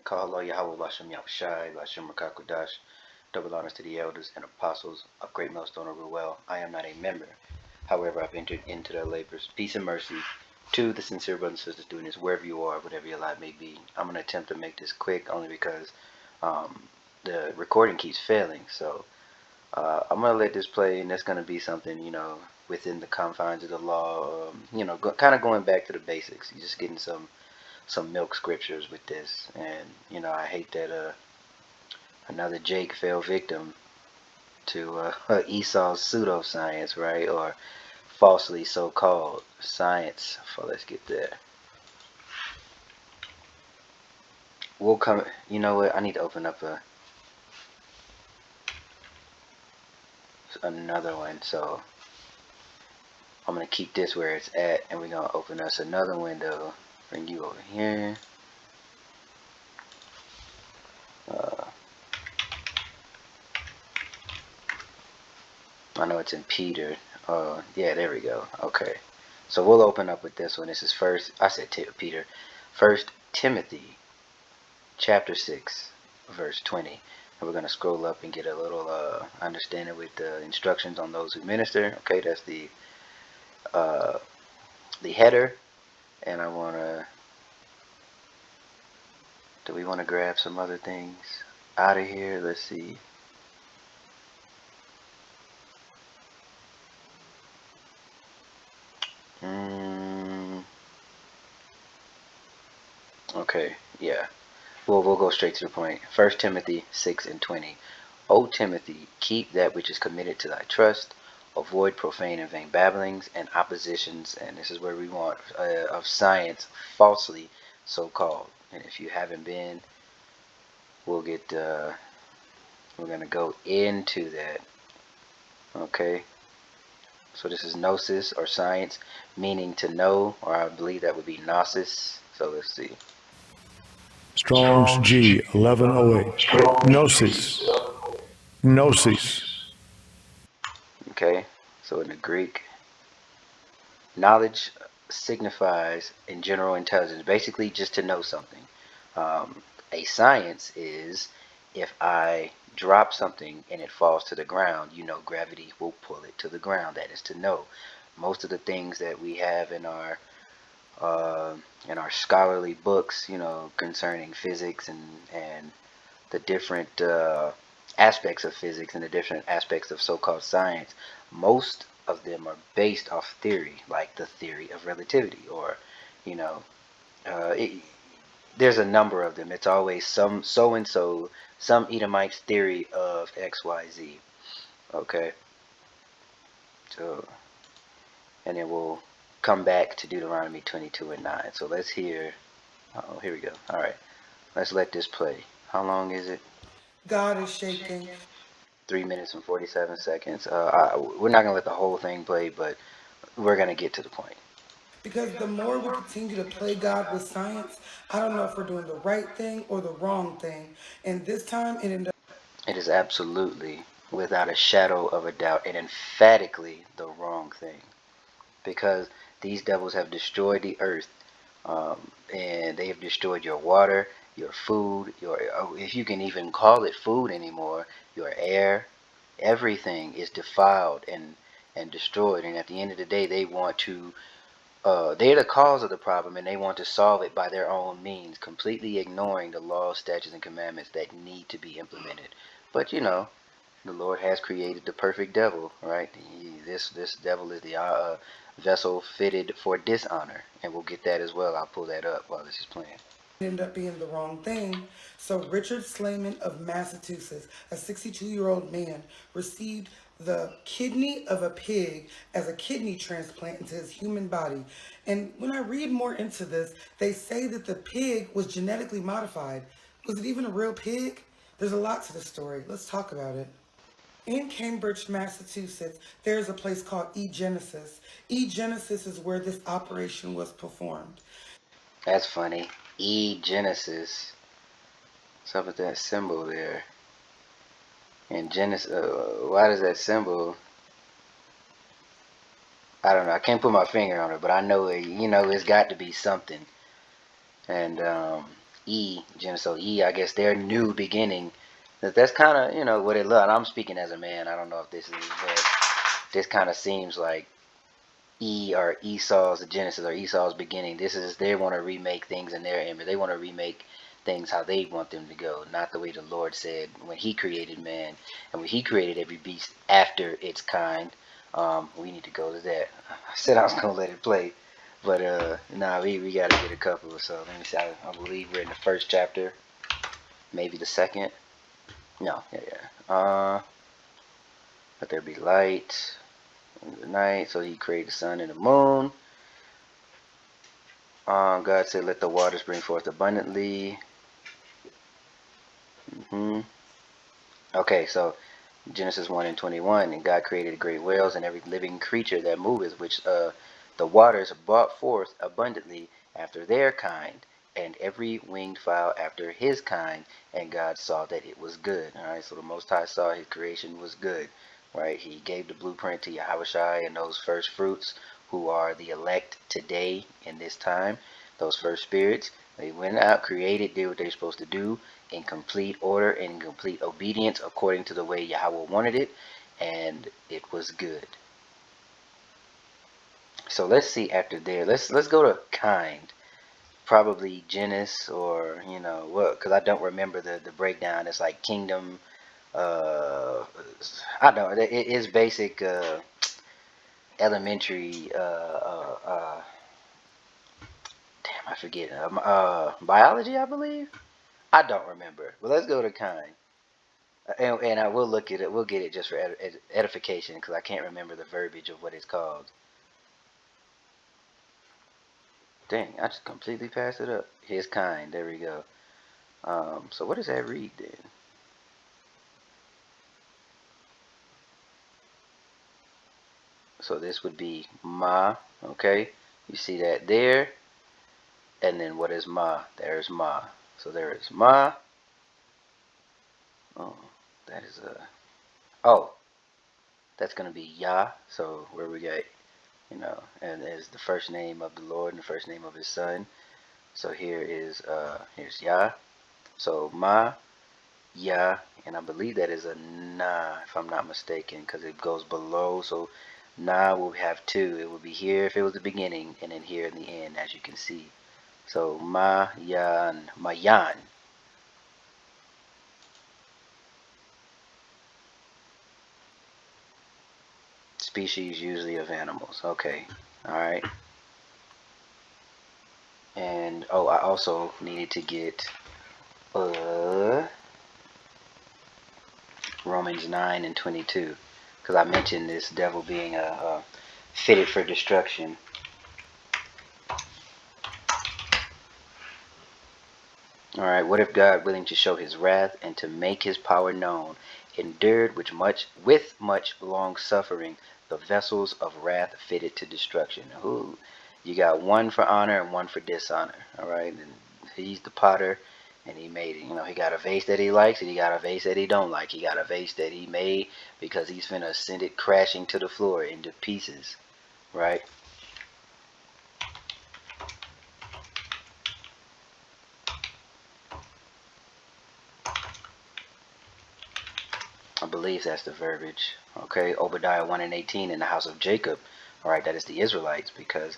Call Yahweh Bashem Yahushai, Bashem Rakakwadash, double honors to the elders and apostles of Great Millstone of Ruel. I am not a member. However, I've entered into their labors. Peace and mercy to the sincere brothers and sisters doing this, wherever you are, whatever your life may be. I'm going to attempt to make this quick only because the recording keeps failing. So I'm going to let this play, and that's going to be something, within the confines of the law, kind of going back to the basics. You're just getting some milk scriptures with this. And, I hate that another Jake fell victim to Esau's pseudoscience, right? Or falsely so-called science. So let's get there. We'll come. You know what? I need to open up another one. So I'm gonna keep this where it's at, and we're gonna open us another window. Bring you over here. I know it's in Peter. Yeah, there we go. Okay. So we'll open up with this one. This is Peter. First Timothy, chapter 6, verse 20. And we're going to scroll up and get a little understanding with the instructions on those who minister. Okay, that's the header. And I want to... Do we want to grab some other things out of here? Let's see. Okay, yeah. We'll go straight to the point. 1 Timothy 6 and 20. O Timothy, keep that which is committed to thy trust. Avoid profane and vain babblings and oppositions, and this is where we want, of science, falsely so-called. And if you haven't been, we're going to go into that. Okay. So this is gnosis, or science, meaning to know, or I believe that would be gnosis. So let's see. Strong's G 1108. Gnosis. Gnosis. Okay. So in the Greek, knowledge signifies in general intelligence, basically just to know something. A science is if I drop something and it falls to the ground, gravity will pull it to the ground. That is to know. Most of the things that we have in our scholarly books, concerning physics and the different aspects of physics and the different aspects of so-called science, most of them are based off theory, like the theory of relativity, or there's a number of them. It's always some so-and-so, some Edomite's theory of XYZ. Okay. So, and then we'll come back to Deuteronomy 22 and 9. So let's hear. Oh, here we go. All right. Let's let this play. How long is it? God is shaking. 3 minutes and 47 seconds. We're not going to let the whole thing play, but we're going to get to the point. Because the more we continue to play God with science, I don't know if we're doing the right thing or the wrong thing. And this time it ended up. It is absolutely, without a shadow of a doubt, and emphatically the wrong thing. Because these devils have destroyed the earth, and they have destroyed your water, your food, if you can even call it food anymore, your air. Everything is defiled and destroyed. And at the end of the day, they want to they're the cause of the problem, and they want to solve it by their own means, completely ignoring the laws, statutes, and commandments that need to be implemented. But the Lord has created the perfect devil, right? This devil is the vessel fitted for dishonor, and we'll get that as well. I'll pull that up while this is playing. Ended up being the wrong thing. So Richard Slayman of Massachusetts, a 62-year-old man, received the kidney of a pig as a kidney transplant into his human body. And when I read more into this, they say that the pig was genetically modified. Was it even a real pig? There's a lot to the story. Let's talk about it. In Cambridge, Massachusetts, there's a place called eGenesis. eGenesis is where this operation was performed. That's funny. eGenesis. What's up with that symbol there? And Genesis, why does that symbol? I don't know. I can't put my finger on it, but I know it's got to be something. And E, Genesis. So E, I guess their new beginning. That's kind of, what it looked. I'm speaking as a man. I don't know if this is, but this kind of seems like E or Esau's Genesis or Esau's beginning. This is, they want to remake things in their image. They want to remake things how they want them to go, not the way the Lord said when He created man and when He created every beast after its kind. We need to go to that. I said I was gonna let it play, but nah, we gotta get a couple. So let me see. I believe we're in the first chapter, maybe the second. No, yeah. Let there be light in the night. So He created the sun and the moon. God said, "Let the waters bring forth abundantly." Okay, so Genesis 1 and 21, and God created great whales and every living creature that moveth, which the waters brought forth abundantly after their kind, and every winged fowl after his kind, and God saw that it was good. All right, so the Most High saw His creation was good, right? He gave the blueprint to Yahushua and those first fruits who are the elect today in this time, those first spirits. They went out, created, did what they're supposed to do, in complete order and in complete obedience according to the way Yahweh wanted it, and it was good. So let's see after there. Let's go to kind. Probably genus or what? Because I don't remember the breakdown. It's like kingdom. I don't know. It is basic elementary. Damn, I forget. Biology, I believe. I don't remember. But let's go to kind. And I will look at it. We'll get it just for edification because I can't remember the verbiage of what it's called. Dang, I just completely passed it up. His kind. There we go. So what does that read then? So this would be ma. Okay, you see that there. And then what is ma? There's ma. So there is ma. Oh, that is a. Oh, that's gonna be Yah. So where we got, and is the first name of the Lord and the first name of His Son. So here's Yah. So Ma, Yah, and I believe that is a Na, if I'm not mistaken, because it goes below. So Na will have two. It would be here if it was the beginning, and then here in the end, as you can see. So Ma, Yan, Mayan. Species usually of animals. Okay. All right. And oh, I also needed to get Romans 9 and 22, because I mentioned this devil being fitted for destruction. All right. What if God, willing to show His wrath and to make His power known, endured with much long suffering the vessels of wrath fitted to destruction? Ooh, you got one for honor and one for dishonor. All right. And He's the potter, and He made it. He got a vase that He likes, and He got a vase that He don't like. He got a vase that He made because He's finna send it crashing to the floor into pieces. Right. I believe that's the verbiage. Okay, Obadiah 1 and 18, in the house of Jacob. All right, that is the Israelites, because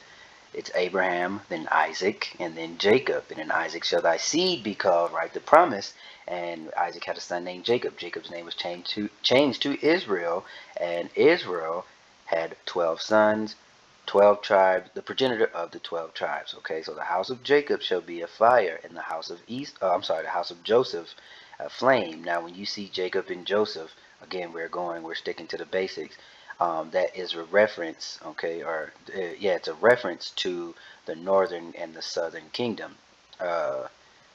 it's Abraham, then Isaac, and then Jacob. And in Isaac shall thy seed be called, right? The promise. And Isaac had a son named Jacob. Jacob's name was changed to Israel, and Israel had 12 sons, 12 tribes, the progenitor of the 12 tribes. Okay, so the house of Jacob shall be a fire, and the house of the house of Joseph a flame. Now, when you see Jacob and Joseph, again, we're sticking to the basics. That is a reference, okay, or yeah, it's a reference to the northern and the southern kingdom.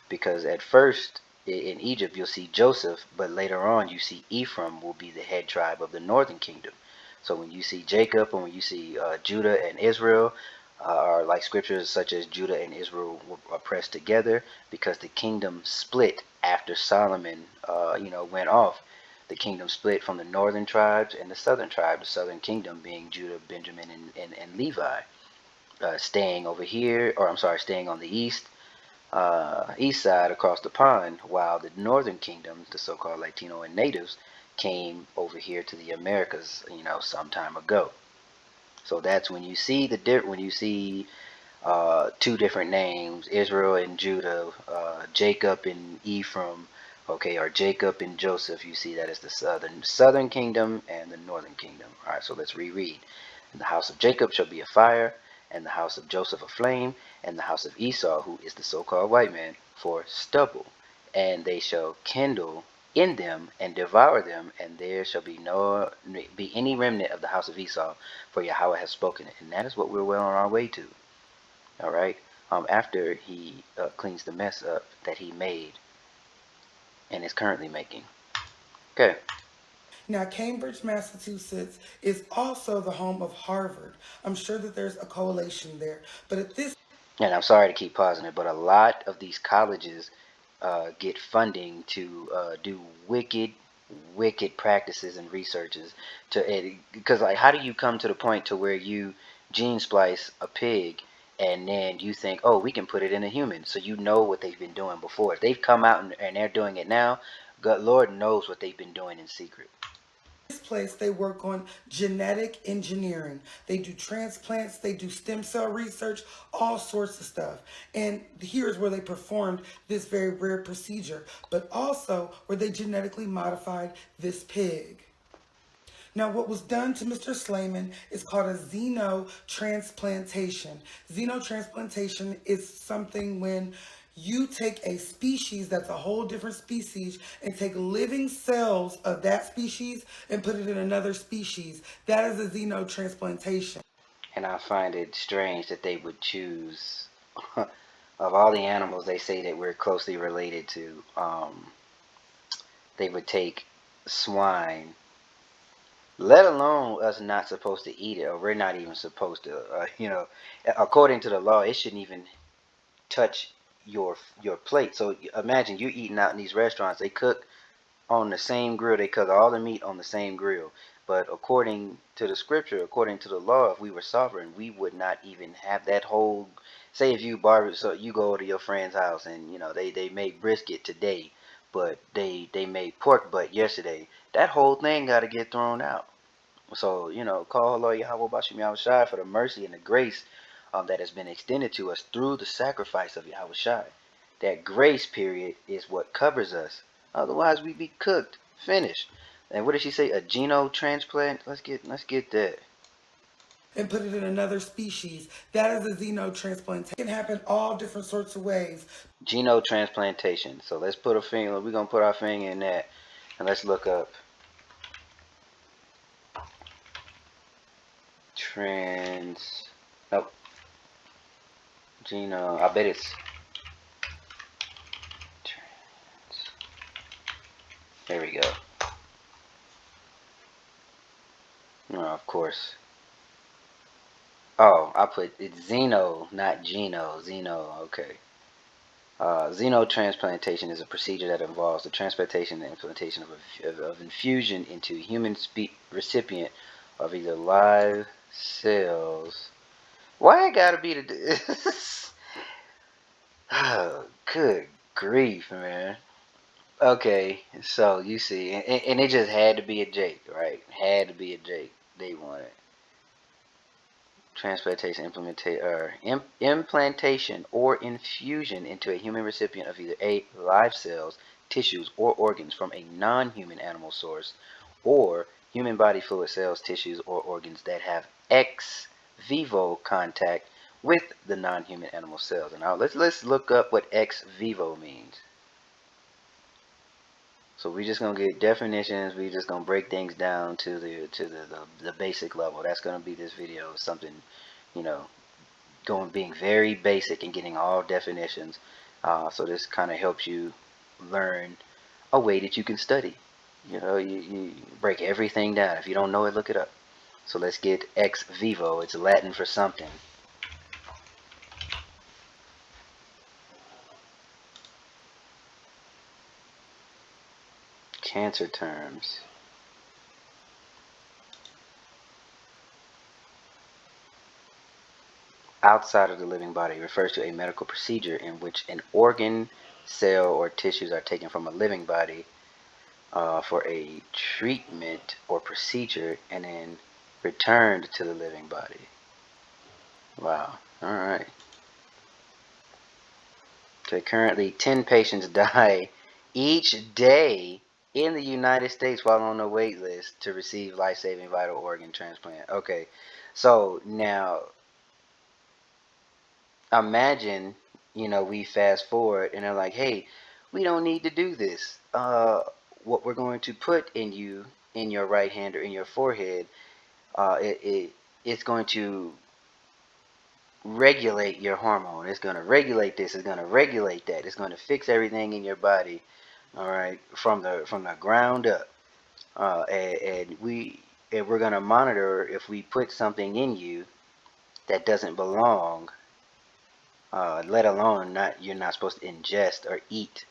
Because at first in Egypt you'll see Joseph, but later on you see Ephraim will be the head tribe of the northern kingdom. So when you see Jacob and when you see Judah and Israel, are like scriptures such as Judah and Israel were pressed together because the kingdom split after Solomon, went off. The kingdom split from the northern tribes and the southern tribe. The southern kingdom being Judah, Benjamin, and Levi, staying over here, or I'm sorry, staying on the east, east side across the pond, while the northern kingdom, the so-called Latino and natives, came over here to the Americas, some time ago. So that's when you see when you see two different names, Israel and Judah, Jacob and Ephraim, okay, or Jacob and Joseph. You see that as the southern kingdom and the northern kingdom. All right, so let's reread. And the house of Jacob shall be a fire, and the house of Joseph a flame, and the house of Esau, who is the so-called white man, for stubble. And they shall kindle in them and devour them, and there shall be any remnant of the house of Esau, for Yahweh has spoken it. And that is what we're well on our way to. All right. After he cleans the mess up that he made and is currently making. Okay. Now, Cambridge, Massachusetts is also the home of Harvard. I'm sure that there's a correlation there. But at this And I'm sorry to keep pausing it, but a lot of these colleges get funding to do wicked practices and researches because like how do you come to the point to where you gene splice a pig and then you think, oh, we can put it in a human, so you know what they've been doing before. If they've come out and they're doing it now, God, Lord knows what they've been doing in secret. place, they work on genetic engineering. They do transplants, they do stem cell research, all sorts of stuff. And here's where they performed this very rare procedure, but also where they genetically modified this pig. Now, what was done to Mr. Slayman is called a xenotransplantation. Xenotransplantation is something when you take a species that's a whole different species and take living cells of that species and put it in another species. That is a xenotransplantation. And I find it strange that they would choose, of all the animals they say that we're closely related to, they would take swine, let alone us not supposed to eat it, or we're not even supposed to, according to the law, it shouldn't even touch your plate. So imagine you eating out in these restaurants. They cook on the same grill. They cook all the meat on the same grill. But according to the scripture, according to the law, if we were sovereign, we would not even have that whole. Say if you barbecue, so you go to your friend's house and they made brisket today, but they made pork butt yesterday. That whole thing got to get thrown out. So, call Lord Yahweh Bashim Yahweh Shai for the mercy and the grace that has been extended to us through the sacrifice of Yahweh Shai. That grace period is what covers us. Otherwise, we'd be cooked, finished. And what did she say? A geno transplant? Let's get that. And put it in another species. That is a xenotransplantation. It can happen all different sorts of ways. Geno transplantation. So let's put a finger. We're gonna put our finger in that, and let's look up Nope. Geno. I bet it's. There we go. Oh, of course. Oh, I put it's Xeno, not Geno. Xeno, okay. Xenotransplantation is a procedure that involves the transplantation and implantation of infusion into a human recipient of either live cells. Why it gotta be the... Oh, good grief, man. Okay, so you see, and it just had to be a Jake, right? Had to be a Jake. They wanted transplantation, implantation, or infusion into a human recipient of either A, live cells, tissues, or organs from a non-human animal source, or human body fluid cells, tissues, or organs that have ex vivo contact with the non-human animal cells. And now let's look up what ex vivo means. So we're just gonna get definitions. We're just gonna break things down to the basic level. That's gonna be this video. Something, you know, being very basic and getting all definitions. So this kind of helps you learn a way that you can study. You break everything down. If you don't know it, look it up. So let's get ex vivo. It's Latin for something. Cancer terms. outside of the living body refers to a medical procedure in which an organ, cell, or tissues are taken from a living body for a treatment or procedure and then returned to the living body. Wow. All right. Okay, currently 10 patients die each day in the United States while on the wait list to receive life-saving vital organ transplant. Okay, so now imagine, we fast forward and they're like, hey, we don't need to do this. What we're going to put in you, in your right hand or in your forehead, it's going to regulate your hormone. It's going to regulate this. It's going to regulate that. It's going to fix everything in your body. All right, from the ground up. And we're going to monitor if we put something in you that doesn't belong. Let alone you're not supposed to ingest or eat.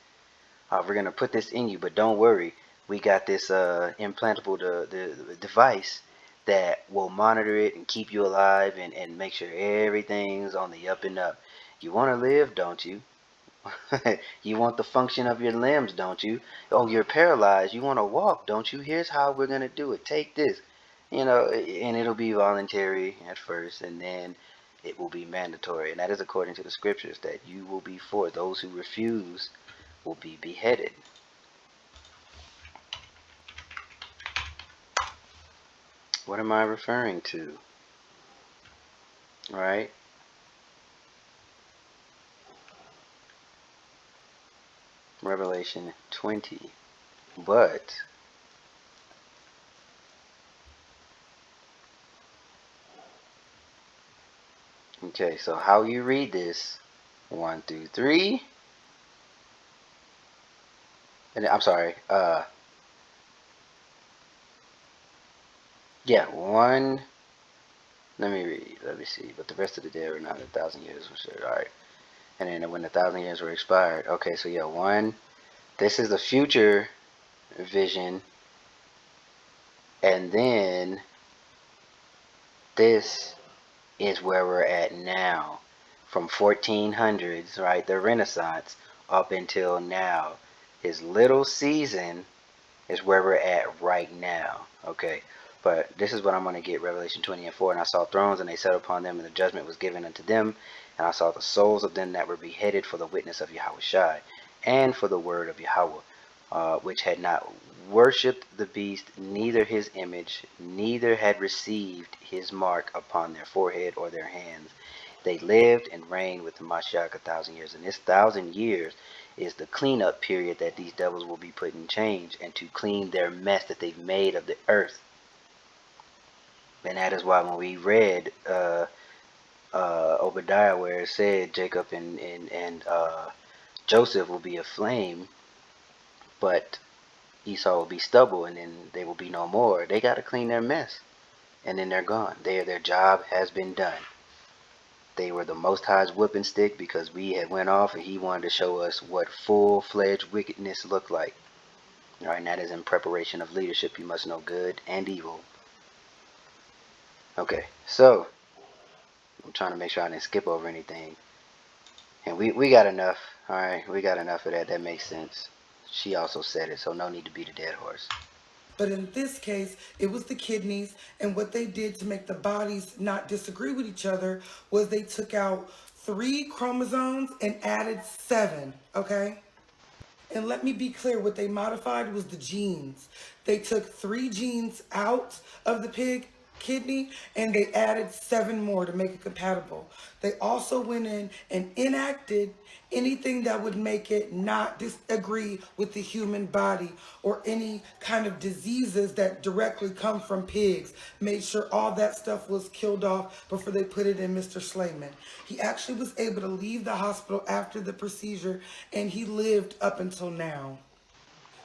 We're gonna put this in you, but don't worry. We got this implantable the device that will monitor it and keep you alive and make sure everything's on the up and up. You want to live, don't you? You want the function of your limbs, don't you? Oh, you're paralyzed. You want to walk, don't you? Here's how we're gonna do it. Take this, and it'll be voluntary at first, and then it will be mandatory, and that is according to the scriptures that you will be for. Those who refuse will be beheaded. What am I referring to? All right. Revelation 20. But okay, so how you read this? 1 through 3. And I'm sorry. Yeah, 1. Let me read. Let me see. But the rest of the day were not 1,000 years. All right. And then when the 1,000 years were expired. Okay, so yeah, 1. This is the future vision. And then this is where we're at now. From 1400s, right, the Renaissance, up until now. His little season is where we're at right now. Okay, but this is what I'm going to get. Revelation 20 and 4. And I saw thrones, and they sat upon them, and the judgment was given unto them. And I saw the souls of them that were beheaded for the witness of Yahushua, and for the word of Yahweh, which had not worshipped the beast, neither his image, neither had received his mark upon their forehead or their hands. They lived and reigned with the Mashiach 1,000 years. And this 1,000 years is the cleanup period that these devils will be put in change, and to clean their mess that they've made of the earth. And that is why when we read Obadiah, where it said Jacob and Joseph will be a flame, but Esau will be stubble, and then they will be no more. They got to clean their mess, and then they're gone. Their job has been done. They were the Most High's whipping stick because we had went off and he wanted to show us what full-fledged wickedness looked like. All right, and that is in preparation of leadership. You must know good and evil. Okay, so I'm trying to make sure I didn't skip over anything. And we got enough. All right, we got enough of that. That makes sense. She also said it, so no need to beat a dead horse. But in this case, it was the kidneys, and what they did to make the bodies not disagree with each other was they took out 3 chromosomes and added 7, okay? And let me be clear, what they modified was the genes. They took 3 genes out of the pig kidney and they added 7 more to make it compatible. They also went in and enacted anything that would make it not disagree with the human body or any kind of diseases that directly come from pigs. Made sure all that stuff was killed off before they put it in Mr. Slayman. He actually was able to leave the hospital after the procedure, and he lived up until now.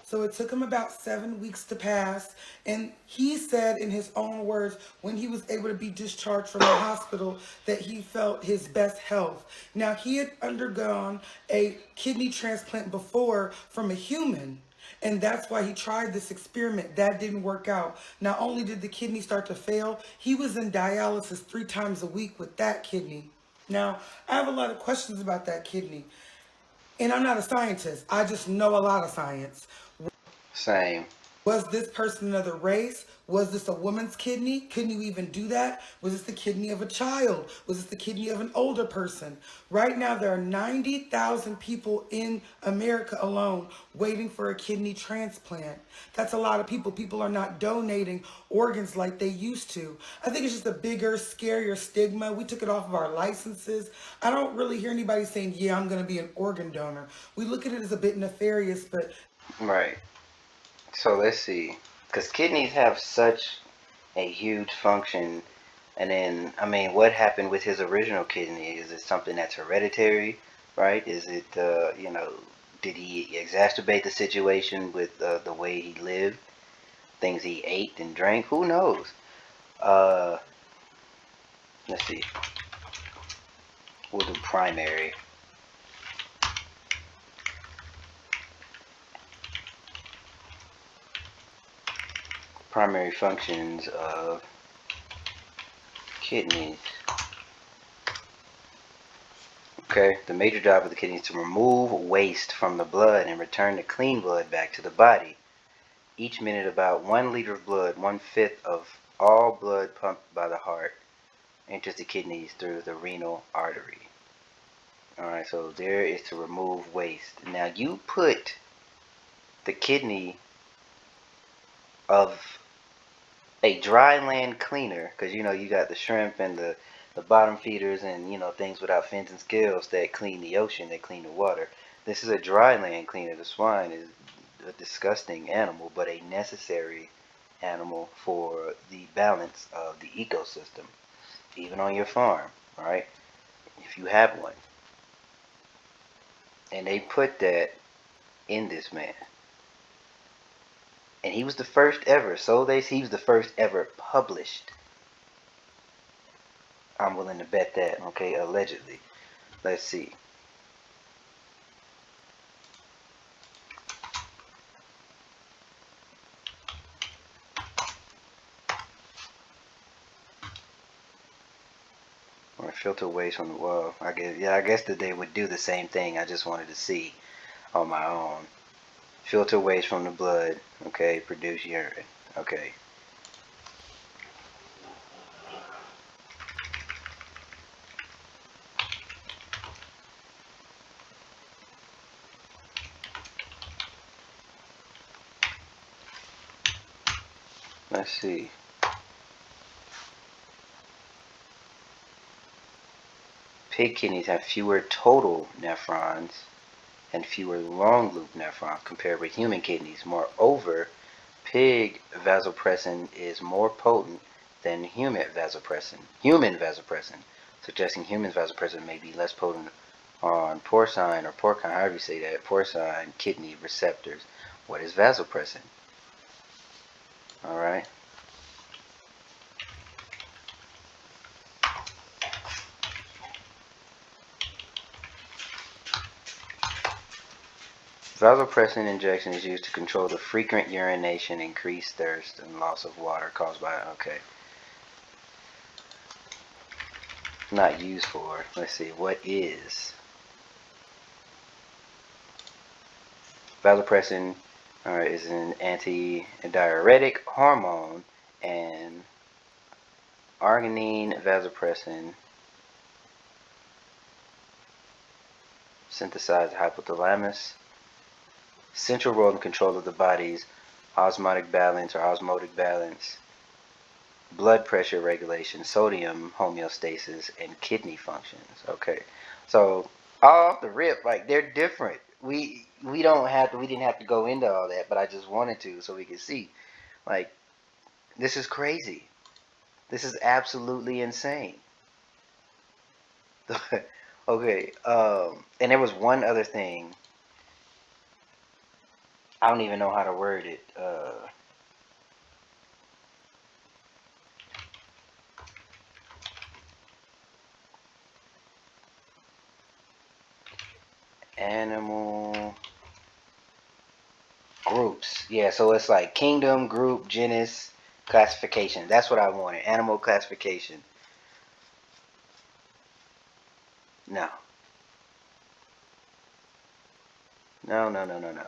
So it took him about 7 weeks to pass. And he said in his own words, when he was able to be discharged from the hospital, that he felt his best health. Now, he had undergone a kidney transplant before from a human. And that's why he tried this experiment. That didn't work out. Not only did the kidney start to fail, he was in dialysis 3 times a week with that kidney. Now, I have a lot of questions about that kidney. And I'm not a scientist. I just know a lot of science. Same. Was this person another race? Was this a woman's kidney? Couldn't you even do that? Was this the kidney of a child? Was this the kidney of an older person? Right now, there are 90,000 people in America alone waiting for a kidney transplant. That's a lot of people. People are not donating organs like they used to. I think it's just a bigger, scarier stigma. We took it off of our licenses. I don't really hear anybody saying, yeah, I'm going to be an organ donor. We look at it as a bit nefarious, but Right. So let's see. Because kidneys have such a huge function. And then, I mean, what happened with his original kidney? Is it something that's hereditary, right? Is it, did he exacerbate the situation with the way he lived, things he ate and drank? Who knows? Uh, let's see. We'll do primary. Primary functions of kidneys. Okay, the major job of the kidney is to remove waste from the blood and return the clean blood back to the body. Each minute, about 1 liter of blood, 1/5 of all blood pumped by the heart, enters the kidneys through the renal artery. Alright, so there is to remove waste. Now you put the kidney of a dry land cleaner, because you got the shrimp and the bottom feeders and things without fins and scales that clean the ocean, that clean the water. This is a dry land cleaner. The swine is a disgusting animal, but a necessary animal for the balance of the ecosystem, even on your farm, all right, if you have one. And they put that in this man. And he was the first ever, he was the first ever published. I'm willing to bet that, okay, allegedly. Let's see. Or filter waste from the well. I guess that they would do the same thing. I just wanted to see on my own. Filter waste from the blood, okay, produce urine. Okay. Let's see. Pig kidneys have fewer total nephrons and fewer long loop nephrons compared with human kidneys. Moreover, pig vasopressin is more potent than human vasopressin, suggesting human vasopressin may be less potent on porcine, however you say that, porcine kidney receptors. What is vasopressin? All right. Vasopressin injection is used to control the frequent urination, increased thirst, and loss of water caused by, okay. Not used for, let's see, what is? Vasopressin is an antidiuretic hormone, and arginine vasopressin synthesized hypothalamus. Central role in control of the body's osmotic balance, blood pressure regulation, sodium homeostasis, and kidney functions. Okay, so off the rip, like they're different. We didn't have to go into all that, but I just wanted to so we could see. Like, this is crazy. This is absolutely insane. Okay, and there was one other thing. I don't even know how to word it. Animal groups. Yeah, so it's like kingdom, group, genus, classification. That's what I wanted. Animal classification. No. No, no, no, no, no.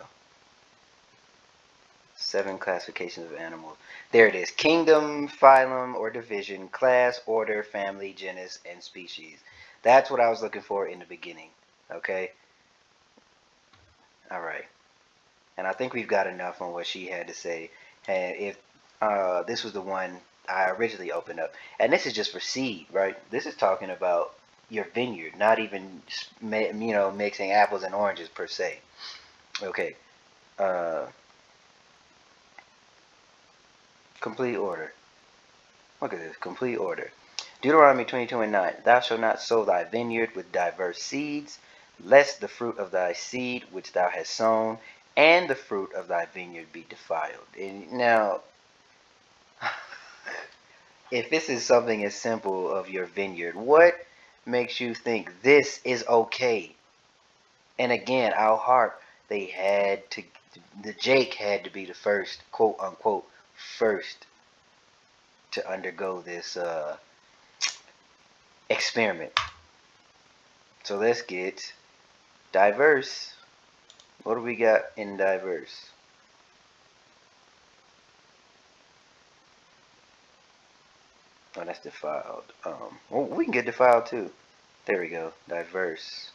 7 classifications of animals. There it is. Kingdom, phylum, or division, class, order, family, genus, and species. That's what I was looking for in the beginning. Okay? Alright. And I think we've got enough on what she had to say. And if this was the one I originally opened up. And this is just for seed, right? This is talking about your vineyard, not even, mixing apples and oranges per se. Okay. Complete order. Look at this. Complete order. Deuteronomy 22:9. Thou shalt not sow thy vineyard with diverse seeds, lest the fruit of thy seed which thou hast sown and the fruit of thy vineyard be defiled. And now, if this is something as simple of your vineyard, what makes you think this is okay? And again, I'll harp, the Jake had to be the first, quote unquote, first to undergo this experiment. So let's get diverse. What do we got in diverse? Oh, that's defiled. Well, we can get defiled too. There we go. Diverse.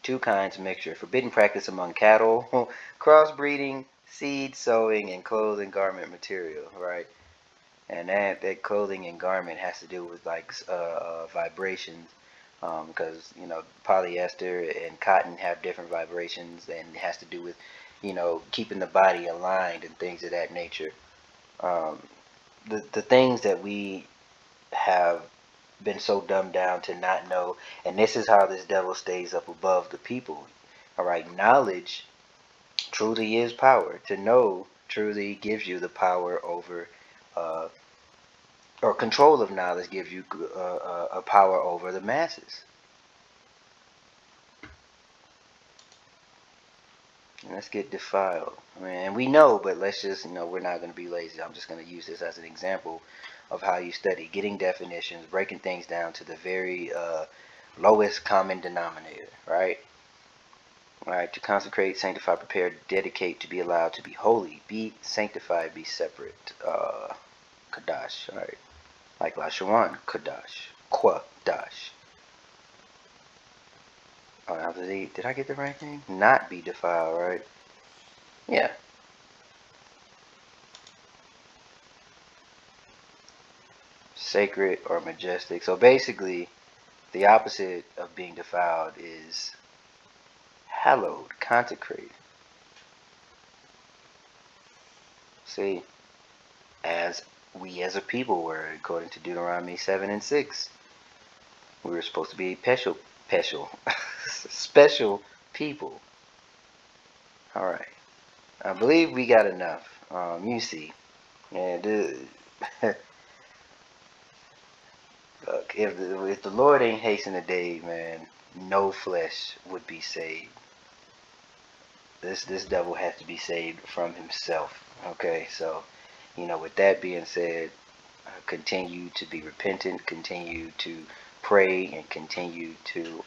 2 kinds mixture. Forbidden practice among cattle. Crossbreeding, seed sowing, and clothing garment material. Right. And that clothing and garment has to do with like vibrations, because polyester and cotton have different vibrations, and it has to do with keeping the body aligned and things of that nature. The things that we have been so dumbed down to not know, and this is how this devil stays up above the people. All right, knowledge truly is power. To know truly gives you the power over or control of knowledge gives you a power over the masses. And let's get defiled. I mean, and we know, but let's just, we're not going to be lazy. I'm just going to use this as an example of how you study, getting definitions, breaking things down to the very lowest common denominator, right? All right, to consecrate, sanctify, prepare, dedicate, to be allowed to be holy, be sanctified, be separate. Kadash, all right. Like Lashawan, Kadash, Quadash. Oh, did I get the right thing? Not be defiled, right? Yeah. Sacred or majestic. So basically, the opposite of being defiled is hallowed, consecrated. See, as we as a people were, according to Deuteronomy 7:6, we were supposed to be special people. All right. I believe we got enough. You see. And look, if the Lord ain't hasten the day, man, no flesh would be saved. This devil has to be saved from himself. Okay, so with that being said, continue to be repentant, continue to pray, and continue to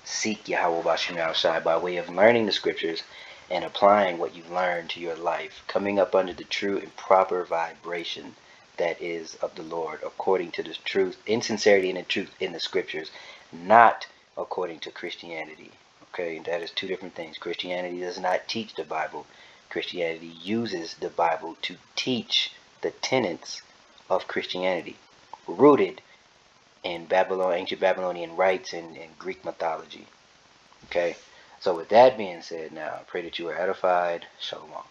seek Yahweh Bashim outside by way of learning the scriptures and applying what you've learned to your life, coming up under the true and proper vibration that is of the Lord, according to the truth, in sincerity and in truth in the scriptures, not according to Christianity. Okay, that is 2 different things. Christianity does not teach the Bible. Christianity uses the Bible to teach the tenets of Christianity, rooted in ancient Babylonian rites and Greek mythology. Okay, so with that being said, now I pray that you are edified. Shalom.